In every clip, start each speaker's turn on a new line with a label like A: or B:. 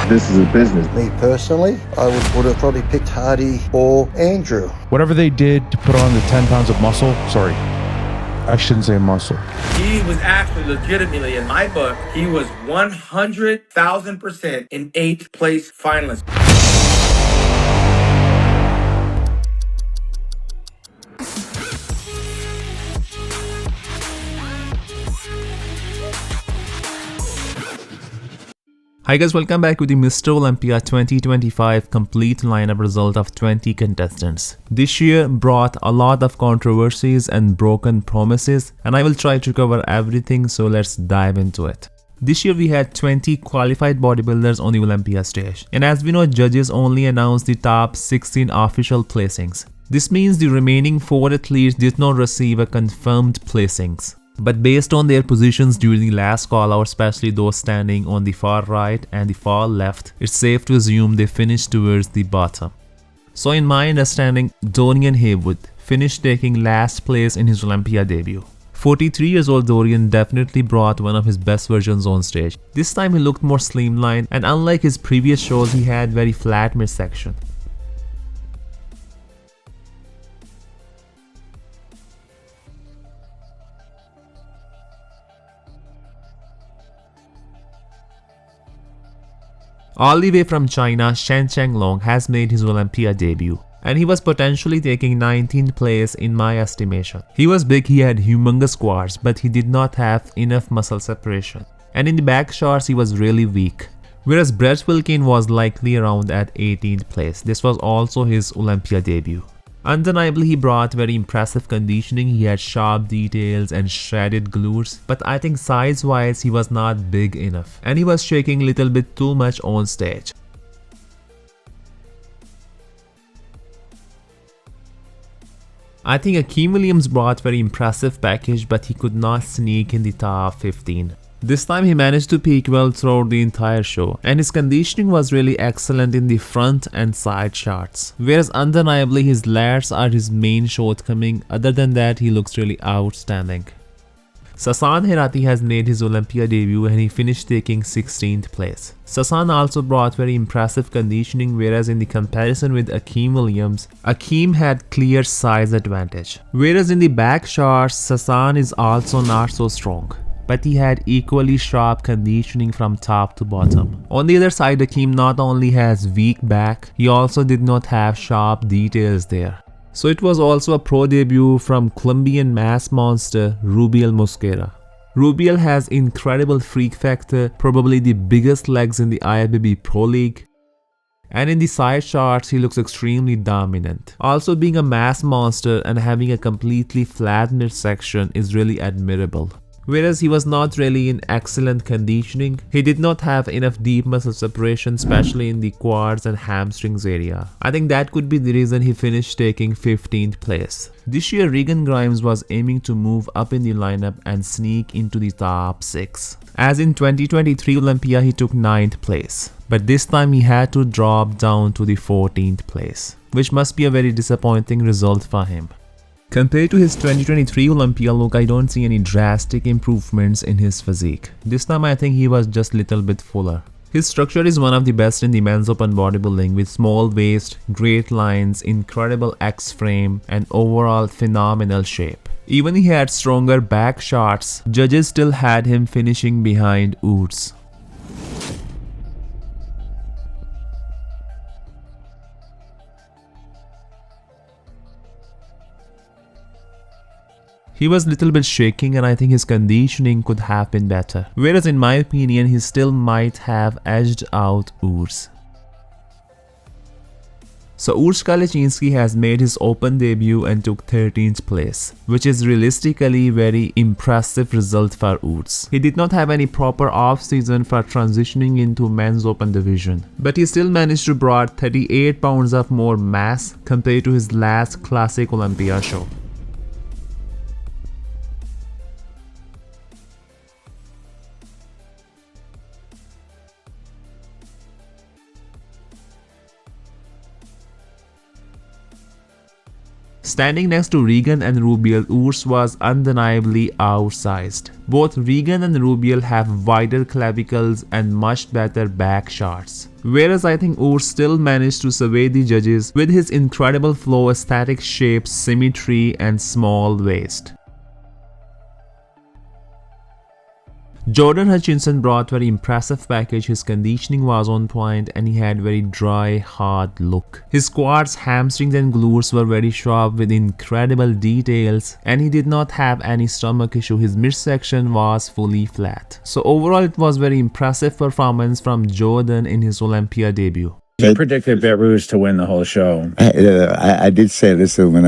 A: This is a business.
B: Me personally, I would have probably picked Hadi or Andrew.
C: Whatever they did to put on the 10 pounds of muscle, sorry, I shouldn't say muscle.
D: He was actually legitimately, in my book, he was 100,000% an 8th place finalist.
E: Hi guys, welcome back to the Mr. Olympia 2025 complete lineup result of 20 contestants. This year brought a lot of controversies and broken promises, and I will try to cover everything, so let's dive into it. This year we had 20 qualified bodybuilders on the Olympia stage, and as we know, judges only announced the top 16 official placings. This means the remaining 4 athletes did not receive a confirmed placings. But based on their positions during the last call out, especially those standing on the far right and the far left, it's safe to assume they finished towards the bottom. So in my understanding, Dorian Haywood finished taking last place in his Olympia debut. 43 years old Dorian definitely brought one of his best versions on stage. This time he looked more slimline, and unlike his previous shows, he had very flat midsection. All the way from China, Shen Chenglong has made his Olympia debut, and he was potentially taking 19th place in my estimation. He was big, he had humongous quads, but he did not have enough muscle separation. And in the back shots, he was really weak. Whereas Brett Wilkin was likely around at 18th place. This was also his Olympia debut. Undeniably, he brought very impressive conditioning. He had sharp details and shredded glutes, but I think size-wise he was not big enough, and he was shaking a little bit too much on stage. I think Akeem Williams brought very impressive package, but he could not sneak in the top 15. This time he managed to peak well throughout the entire show, and his conditioning was really excellent in the front and side shots. Whereas undeniably his lats are his main shortcoming. Other than that, he looks really outstanding. Sasan Herati has made his Olympia debut and he finished taking 16th place. Sasan also brought very impressive conditioning, whereas in the comparison with Akeem Williams, Akeem had clear size advantage. Whereas in the back shots, Sasan is also not so strong, but he had equally sharp conditioning from top to bottom. On the other side, Akeem not only has weak back, he also did not have sharp details there. So it was also a pro debut from Colombian mass monster Rubiel Mosquera. Rubiel has incredible freak factor, probably the biggest legs in the IFBB Pro League. And in the side shots, he looks extremely dominant. Also, being a mass monster and having a completely flat midsection is really admirable. Whereas he was not really in excellent conditioning, he did not have enough deep muscle separation, especially in the quads and hamstrings area. I think that could be the reason he finished taking 15th place. This year Regan Grimes was aiming to move up in the lineup and sneak into the top 6. As in 2023 Olympia he took 9th place, but this time he had to drop down to the 14th place, which must be a very disappointing result for him. Compared to his 2023 Olympia look, I don't see any drastic improvements in his physique. This time I think he was just a little bit fuller. His structure is one of the best in the men's open bodybuilding, with small waist, great lines, incredible X frame, and overall phenomenal shape. Even he had stronger back shots, judges still had him finishing behind Oots. He was a little bit shaking, and I think his conditioning could have been better. Whereas in my opinion, he still might have edged out Urs. So Urs Kalechinsky has made his open debut and took 13th place, which is realistically very impressive result for Urs. He did not have any proper off season for transitioning into men's open division, but he still managed to brought 38 pounds of more mass compared to his last classic Olympia show. Standing next to Regan and Rubiel, Urs was undeniably outsized. Both Regan and Rubiel have wider clavicles and much better back shots. Whereas I think Urs still managed to sway the judges with his incredible flow, aesthetic shape, symmetry and small waist. Jordan Hutchinson brought very impressive package. His conditioning was on point and he had very dry, hard look. His quads, hamstrings and glutes were very sharp with incredible details, and he did not have any stomach issue. His midsection was fully flat. So overall it was very impressive performance from Jordan in his Olympia debut.
A: You predicted Behruz to win the whole show.
F: I did say this when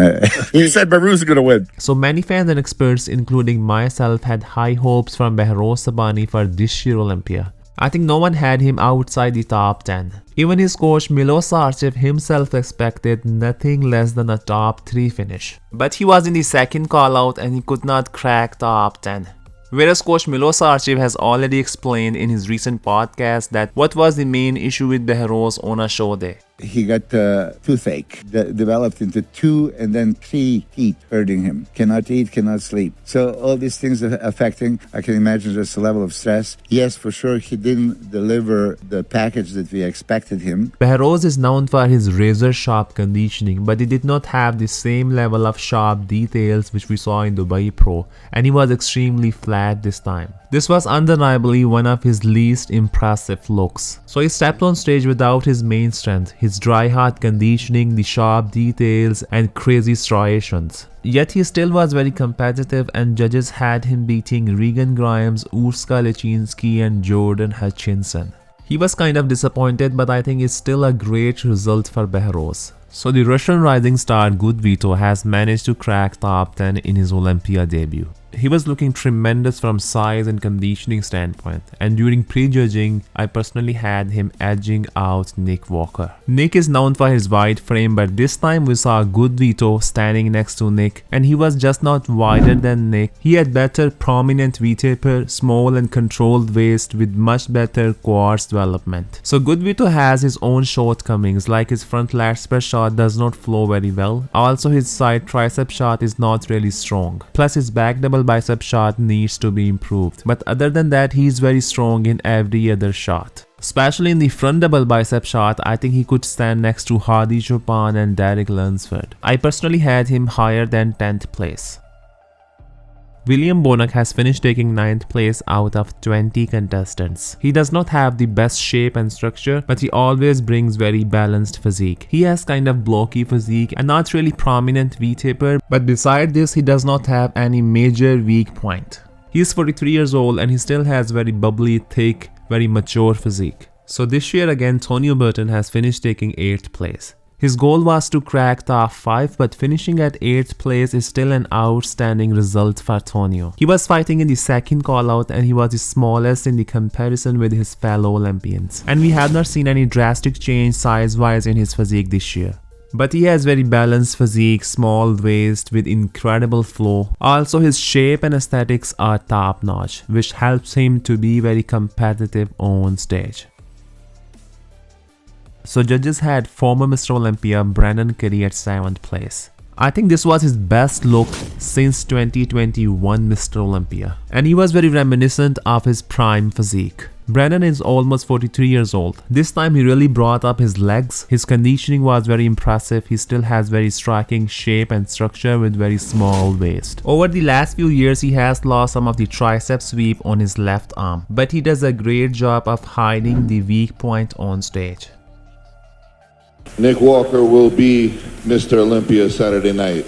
F: he said Behruz is going to win.
E: So many fans and experts, including myself, had high hopes from Behrouz Sabani for this year Olympia. I think no one had him outside the top 10. Even his coach Milos Sarcev himself expected nothing less than a top 3 finish. But he was in the second call out and he could not crack top 10. Whereas coach Milos Sarcev has already explained in his recent podcast that what was the main issue with Behrouz on a show day.
F: He got toothache that developed into 2 and then 3 teeth hurting him. Cannot eat, cannot sleep. So all these things are affecting. I can imagine just a level of stress. Yes, for sure, he didn't deliver the package that we expected him.
E: Behrouz is known for his razor-sharp conditioning, but he did not have the same level of sharp details which we saw in Dubai Pro, and he was extremely flat this time. This was undeniably one of his least impressive looks. So he stepped on stage without his main strength, his dry hard conditioning, the sharp details and crazy striations. Yet he still was very competitive and judges had him beating Regan Grimes, Urska Lechinski and Jordan Hutchinson. He was kind of disappointed, but I think it's still a great result for Behrouz. So the Russian rising star Gudvito has managed to crack top 10 in his Olympia debut. He was looking tremendous from size and conditioning standpoint, and during pre-judging, I personally had him edging out Nick Walker. Nick is known for his wide frame, but this time we saw Gudvito standing next to Nick, and he was just not wider than Nick. He had better prominent V-taper, small and controlled waist with much better quads development. So Gudvito has his own shortcomings, like his front lat spread shot does not flow very well. Also his side tricep shot is not really strong. Plus his back double bicep shot needs to be improved, but other than that he is very strong in every other shot. Especially in the front double bicep shot, I think he could stand next to Hadi Choopan and Derek Lunsford. I personally had him higher than 10th place. William Bonac has finished taking 9th place out of 20 contestants. He does not have the best shape and structure, but he always brings very balanced physique. He has kind of blocky physique and not really prominent V-taper, but beside this he does not have any major weak point. He is 43 years old and he still has very bubbly, thick, very mature physique. So this year again Tonio Burton has finished taking 8th place. His goal was to crack top 5, but finishing at 8th place is still an outstanding result for Tonio. He was fighting in the second call out and he was the smallest in the comparison with his fellow Olympians. And we have not seen any drastic change size-wise in his physique this year. But he has very balanced physique, small waist with incredible flow. Also his shape and aesthetics are top notch, which helps him to be very competitive on stage. So judges had former Mr. Olympia Brandon Curry at 7th place. I think this was his best look since 2021 Mr. Olympia, and he was very reminiscent of his prime physique. Brandon is almost 43 years old. This time he really brought up his legs. His conditioning was very impressive. He still has very striking shape and structure with very small waist. Over the last few years he has lost some of the tricep sweep on his left arm, but he does a great job of hiding the weak point on stage.
G: Nick Walker will be Mr. Olympia Saturday night.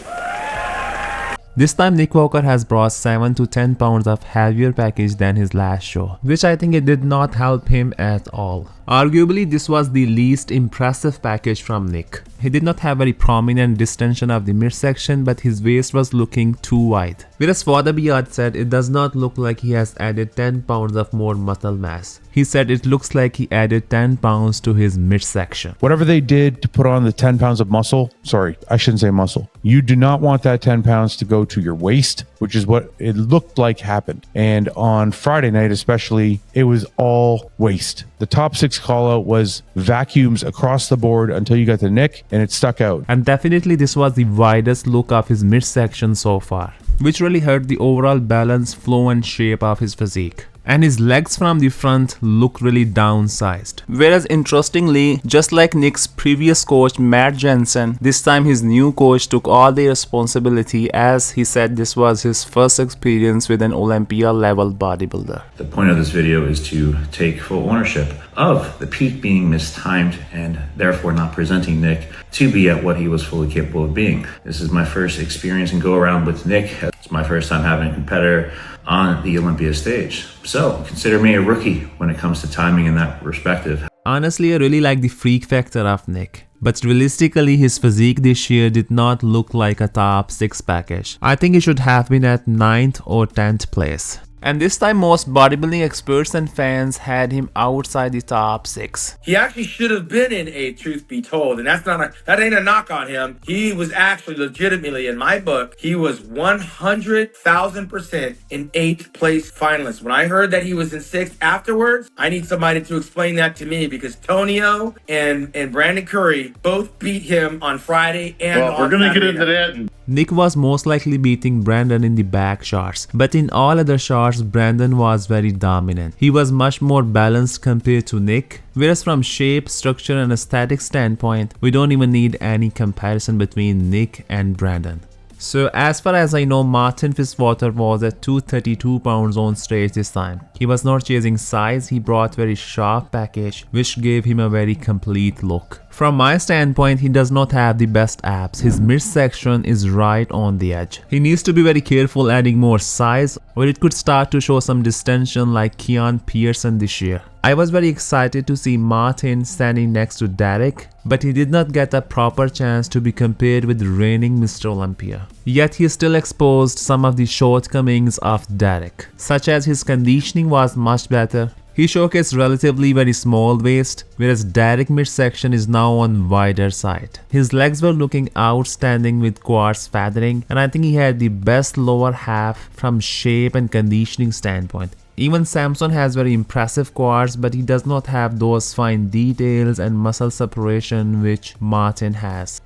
E: This time Nick Walker has brought 7 to 10 pounds of heavier package than his last show, which I think it did not help him at all. Arguably this was the least impressive package from Nick. He did not have very prominent distension of the midsection, but his waist was looking too wide. Whereas Wadabiad said it does not look like he has added 10 pounds of more muscle mass. He said it looks like he added 10 pounds to his midsection.
C: Whatever they did to put on the 10 pounds of muscle, sorry, I shouldn't say muscle. You do not want that 10 pounds to go to your waist, which is what it looked like happened. And on Friday night especially, it was all waist. The top 6 Nick's call out was vacuums across the board until you got to Nick and it stuck out.
E: And definitely this was the widest look of his midsection so far, which really hurt the overall balance, flow and shape of his physique. And his legs from the front look really downsized. Whereas interestingly, just like Nick's previous coach Matt Jensen, this time his new coach took all the responsibility, as he said this was his first experience with an Olympia level bodybuilder.
H: The point of this video is to take full ownership of the peak being mistimed and therefore not presenting Nick to be at what he was fully capable of being. This is my first experience and go around with Nick. It's my first time having a competitor on the Olympia stage. So consider me a rookie when it comes to timing in that perspective.
E: Honestly, I really like the freak factor of Nick. But realistically, his physique this year did not look like a top 6 package. I think he should have been at 9th or 10th place. And this time most bodybuilding experts and fans had him outside the top 6.
D: He actually should have been in 8th, truth be told, and that ain't a knock on him. He was actually legitimately, in my book, he was 100,000% an 8th place finalist. When I heard that he was in 6th afterwards, I need somebody to explain that to me, because Tonio and Brandon Curry both beat him on Friday and on
G: we're gonna
D: Saturday
G: get into that.
E: Nick was most likely beating Brandon in the back shots, but in all other shots, Brandon was very dominant. He was much more balanced compared to Nick, whereas from shape, structure and aesthetic standpoint, we don't even need any comparison between Nick and Brandon. So as far as I know, Martin Fitzwater was at 232 pounds on stage this time. He was not chasing size, he brought very sharp package, which gave him a very complete look. From my standpoint, he does not have the best abs. His midsection is right on the edge. He needs to be very careful adding more size, or it could start to show some distension like Keon Pearson this year. I was very excited to see Martin standing next to Derek, but he did not get a proper chance to be compared with reigning Mr. Olympia. Yet he still exposed some of the shortcomings of Derek, such as his conditioning was much better. He showcased relatively very small waist, whereas Derek midsection is now on wider side. His legs were looking outstanding with quads feathering, and I think he had the best lower half from shape and conditioning standpoint. Even Samson has very impressive quads, but he does not have those fine details and muscle separation which Martin has.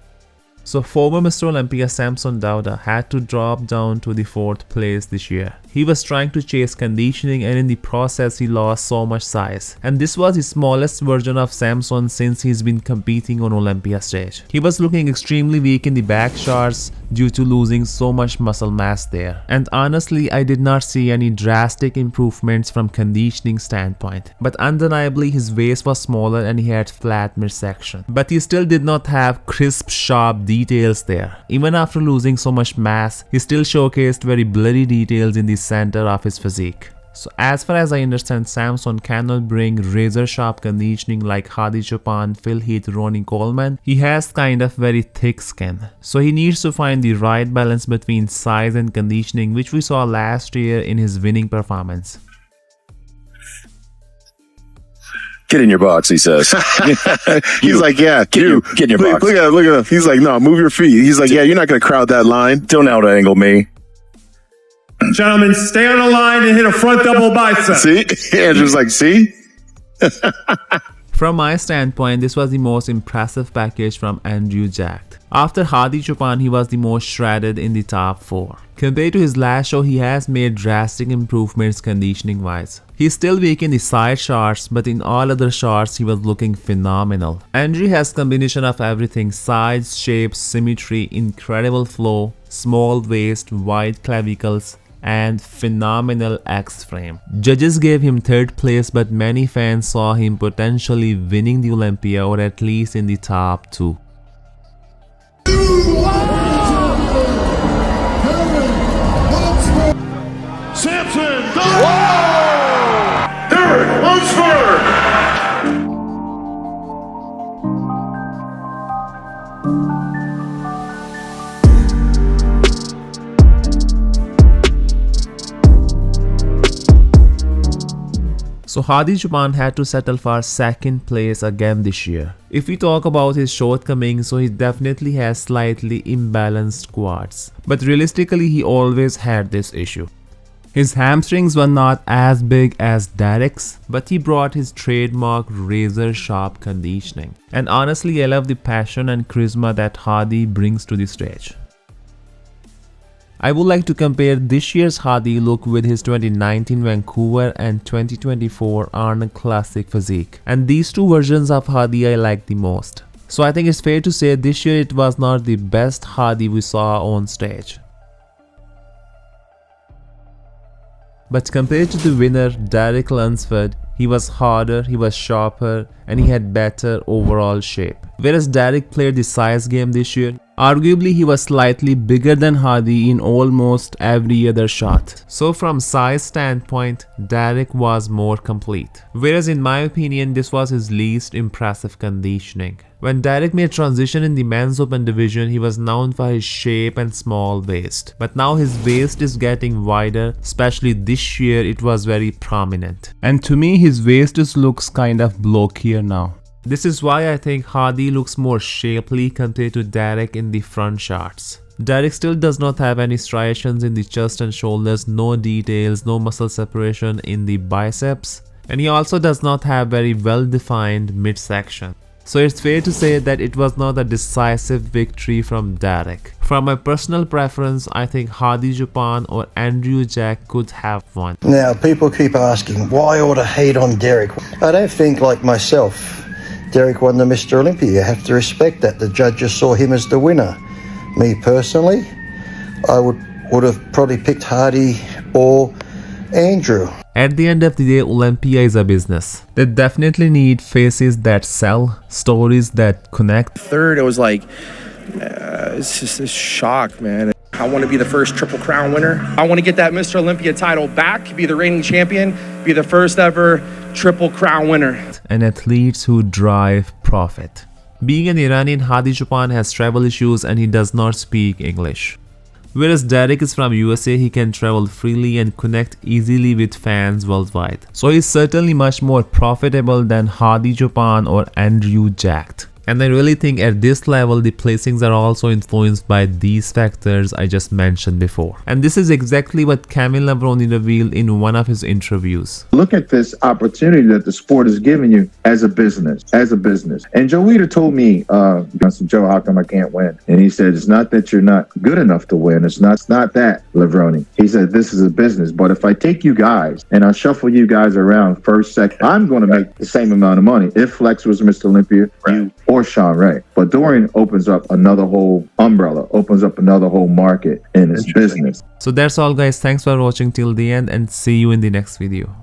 E: So former Mr. Olympia Samson Dauda had to drop down to the 4th place this year. He was trying to chase conditioning, and in the process he lost so much size. And this was the smallest version of Samson since he's been competing on Olympia stage. He was looking extremely weak in the back shots due to losing so much muscle mass there. And honestly, I did not see any drastic improvements from conditioning standpoint. But undeniably his waist was smaller and he had flat midsection. But he still did not have crisp, sharp details there. Even after losing so much mass, he still showcased very blurry details in the center of his physique. So as far as I understand, Samson cannot bring razor sharp conditioning like Hadi Choopan, Phil Heath, Ronnie Coleman. He has kind of very thick skin. So he needs to find the right balance between size and conditioning, which we saw last year in his winning performance.
I: Get in your box, he says.
J: He's like, yeah,
I: get in your box.
J: Look at him. He's like, no, move your feet. He's like, yeah, you're not going to crowd that line.
I: Don't out angle me.
K: Gentlemen, stay on the line and hit a front double bicep.
J: See? Andrew's like, see?
E: From my standpoint, this was the most impressive package from Andrew Jacked. After Hadi Choopan, he was the most shredded in the top 4. Compared to his last show, he has made drastic improvements conditioning wise. He's still weak in the side shots, but in all other shots he was looking phenomenal. Andrew has combination of everything: size, shape, symmetry, incredible flow, small waist, wide clavicles, and phenomenal X-frame. Judges gave him 3rd place, but many fans saw him potentially winning the Olympia, or at least in the top 2.
G: Samson, Derek Lunsford.
E: So Hadi Choopan had to settle for 2nd place again this year. If we talk about his shortcomings, so he definitely has slightly imbalanced quads. But realistically, he always had this issue. His hamstrings were not as big as Derek's, but he brought his trademark razor-sharp conditioning. And honestly, I love the passion and charisma that Hadi brings to the stage. I would like to compare this year's Hadi look with his 2019 Vancouver and 2024 Arnold Classic physique. And these two versions of Hadi I like the most. So I think it's fair to say this year it was not the best Hadi we saw on stage. But compared to the winner Derek Lunsford, he was harder, he was sharper, and he had better overall shape. Whereas Derek played the size game this year, arguably he was slightly bigger than Hadi in almost every other shot. So from size standpoint, Derek was more complete. Whereas in my opinion, this was his least impressive conditioning. When Derek made transition in the men's open division, he was known for his shape and small waist. But now his waist is getting wider, especially this year it was very prominent. And to me, his waist just looks kind of bulkier now. This is why I think Hadi looks more shapely compared to Derek in the front shots. Derek still does not have any striations in the chest and shoulders, no details, no muscle separation in the biceps, and he also does not have very well defined midsection. So it's fair to say that it was not a decisive victory from Derek. From my personal preference, I think Hadi Choopan or Andrew Jack could have won.
B: Now, people keep asking, why all the hate on Derek? I don't think like myself. Derek won the Mr. Olympia. You have to respect that. The judges saw him as the winner. Me personally, I would have probably picked Hadi or Andrew.
E: At the end of the day, Olympia is a business. They definitely need faces that sell, stories that connect.
L: Third, it was like, it's just a shock, man.
D: I want to be the first Triple Crown winner. I want to get that Mr. Olympia title back, be the reigning champion, be the first ever Triple Crown winner.
E: And athletes who drive profit. Being an Iranian, Hadi Choopan has travel issues and he does not speak English. Whereas Derek is from USA, he can travel freely and connect easily with fans worldwide. So he's certainly much more profitable than Hadi Choopan or Andrew Jack. And I really think at this level, the placings are also influenced by these factors I just mentioned before. And this is exactly what Camille Labroni revealed in one of his interviews.
M: Look at this opportunity that the sport is giving you as a business, And Joe Weider told me, I said, Joe, how come I can't win? And he said, it's not that you're not good enough to win. It's not that, Labroni. He said, this is a business. But if I take you guys and I shuffle you guys around first, second, I'm going to make the same amount of money. If Flex was Mr. Olympia, you or Sean Ray. But Dorian opens up another whole umbrella, opens up another whole market in his business.
E: So that's all guys, thanks for watching till the end and see you in the next video.